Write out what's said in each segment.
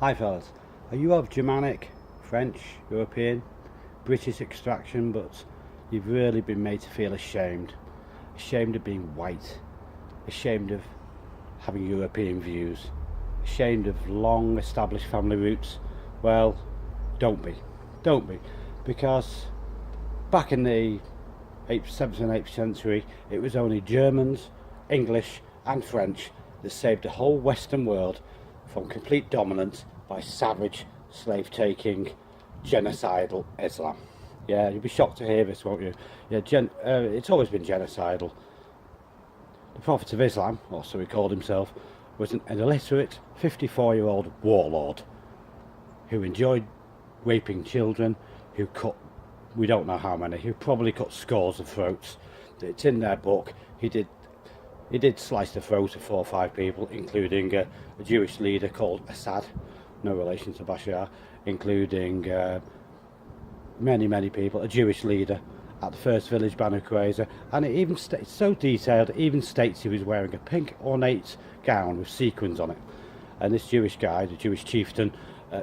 Hi fellas, are you of Germanic, French, European, British extraction, but you've really been made to feel ashamed? Ashamed of being white, ashamed of having European views, ashamed of long established family roots? Well, don't be. Don't be. Because back in the 7th and 8th century, it was only Germans, English and French that saved the whole Western world from complete dominance by savage, slave-taking, genocidal Islam. Yeah, you'll be shocked to hear this, won't you? Yeah, it's always been genocidal. The Prophet of Islam, or so he called himself, was an illiterate 54-year-old warlord who enjoyed raping children, who cut, we don't know how many, who probably cut scores of throats. It's in their book. He did slice the throat of 4 or 5 people, including a Jewish leader called Assad, no relation to Bashar, including many people, a Jewish leader at the first village Banu Qurayza, and it even states, so detailed, it even states he was wearing a pink ornate gown with sequins on it. And this Jewish guy, the Jewish chieftain,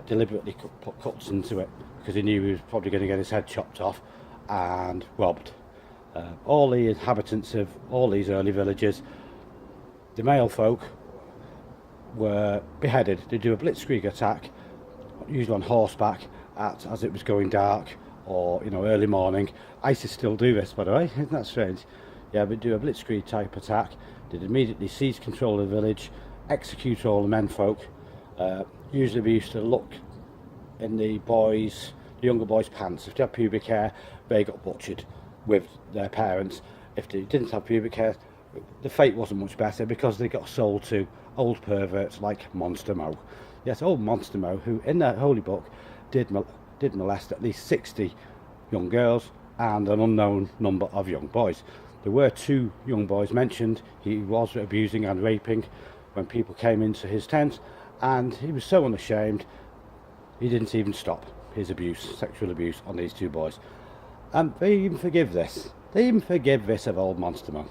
deliberately put cuts into it because he knew he was probably going to get his head chopped off and robbed. All the inhabitants of all these early villages, the male folk, were beheaded. They do a blitzkrieg attack, usually on horseback, as it was going dark or early morning. ISIS still do this, by the way. Isn't that strange? Yeah, but do a blitzkrieg type attack. They'd immediately seize control of the village, execute all the menfolk. Usually we used to look in the younger boys' pants. If they had pubic hair, they got butchered with their parents. If they didn't have pubic hair, the fate wasn't much better because they got sold to old perverts like Monster Mo. Yes, old Monster Mo, who in their holy book did molest at least 60 young girls and an unknown number of young boys. There were 2 young boys mentioned he was abusing and raping when people came into his tent, and he was so unashamed he didn't even stop his sexual abuse on these 2 boys. And they even forgive this. They even forgive this of old Monster Mo.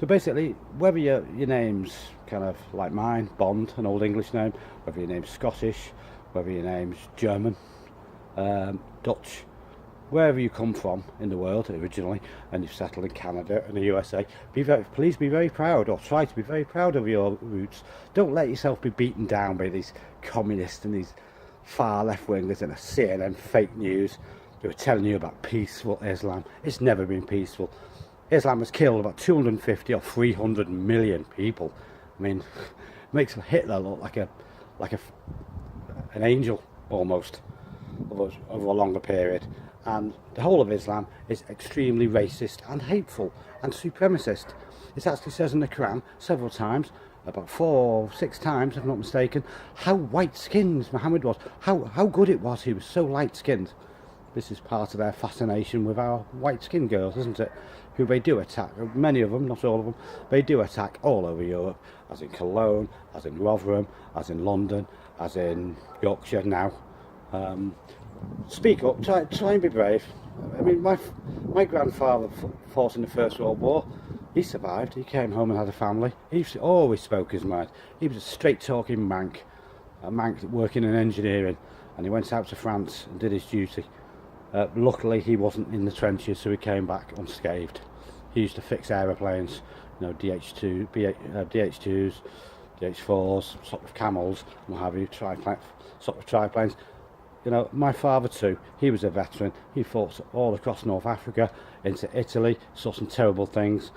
So basically, whether your name's kind of like mine, Bond, an old English name, whether your name's Scottish, whether your name's German, Dutch, wherever you come from in the world originally, and you've settled in Canada and the USA, please be very proud, or try to be very proud of your roots. Don't let yourself be beaten down by these communists and these far left-wingers and a CNN fake news who are telling you about peaceful Islam. It's never been peaceful. Islam has killed about 250 or 300 million people. I mean, it makes Hitler look like an angel almost over a longer period. And the whole of Islam is extremely racist and hateful and supremacist. It actually says in the Quran several times, about 4 or 6 times if I'm not mistaken, how white-skinned Muhammad was, how good it was he was so light-skinned. This is part of their fascination with our white-skinned girls, isn't it? Who they do attack, many of them, not all of them, they do attack all over Europe, as in Cologne, as in Rotherham, as in London, as in Yorkshire now. Speak up, try and be brave. I mean, my grandfather fought in the First World War. He survived, he came home and had a family. He always spoke his mind. He was a straight-talking mank, a mank working in engineering, and he went out to France and did his duty. Luckily he wasn't in the trenches, so he came back unscathed. He used to fix aeroplanes, DH2s, DH4s, sort of Camels, and what have you, triplanes. My father too, he was a veteran. He fought all across North Africa, into Italy, saw some terrible things.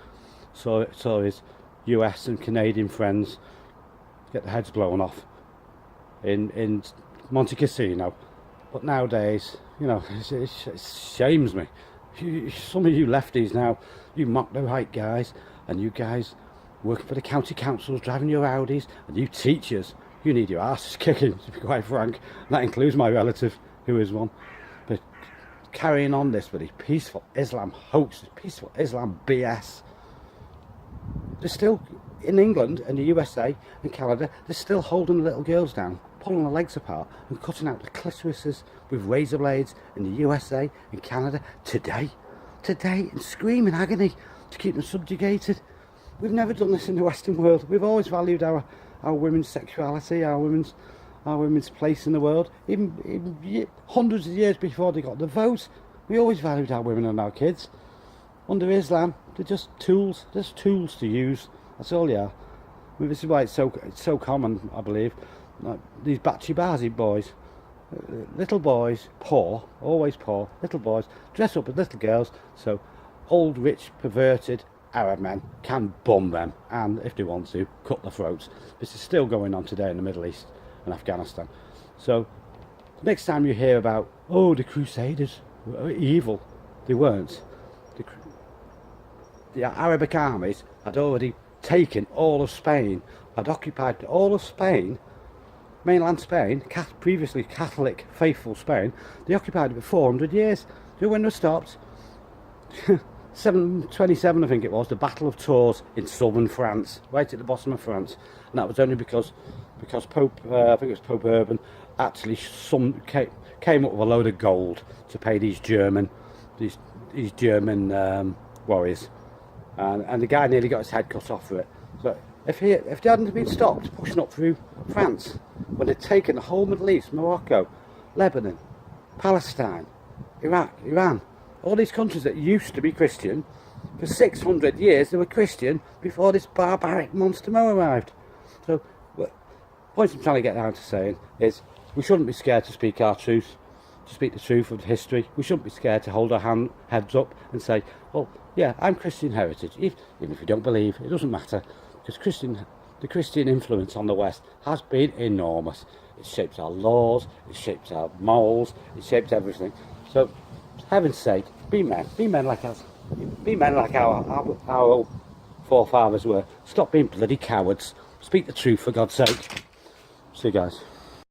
Saw his US and Canadian friends get their heads blown off in Monte Cassino. But nowadays, it shames me. Some of you lefties now, you mock the right guys, and you guys working for the county councils, driving your Audis, and you teachers, you need your asses kicking, to be quite frank. And that includes my relative, who is one. But carrying on this with the peaceful Islam hoax, peaceful Islam BS, they're still, in England and the USA and Canada, they're still holding the little girls down, pulling their legs apart and cutting out the clitorises with razor blades in the USA and Canada today, in screaming agony to keep them subjugated. We've never done this in the Western world. We've always valued our women's sexuality, our women's our women's place in the world. Even hundreds of years before they got the vote, we always valued our women and our kids. Under Islam, they're just tools to use. That's all they are. I mean, this is why it's so common, I believe. Like these Bachi boys, little boys, poor, always poor, little boys, dress up as little girls, so old, rich, perverted Arab men can bum them, and if they want to, cut their throats. This is still going on today in the Middle East and Afghanistan. So, next time you hear about, oh, the Crusaders were evil, they weren't. The Arabic armies had already taken all of Spain, had occupied all of Spain, mainland Spain, previously Catholic, faithful Spain. They occupied it for 400 years. Do you know when they stopped? 727, I think it was, the Battle of Tours in southern France, right at the bottom of France. And that was only because Pope, I think it was Pope Urban, actually came up with a load of gold to pay these German warriors. And the guy nearly got his head cut off for it. So if they hadn't been stopped pushing up through France, when they'd taken the whole Middle East, Morocco, Lebanon, Palestine, Iraq, Iran, all these countries that used to be Christian, for 600 years they were Christian before this barbaric monster Mo arrived. So the point I'm trying to get down to saying is we shouldn't be scared to speak our truth, to speak the truth of history. We shouldn't be scared to hold our heads up and say, well, yeah, I'm Christian heritage. Even if you don't believe, it doesn't matter, because the Christian influence on the West has been enormous. It shapes our laws, it shapes our morals, it shapes everything. So, for heaven's sake, be men like us, be men like our forefathers were. Stop being bloody cowards. Speak the truth, for God's sake. See you guys.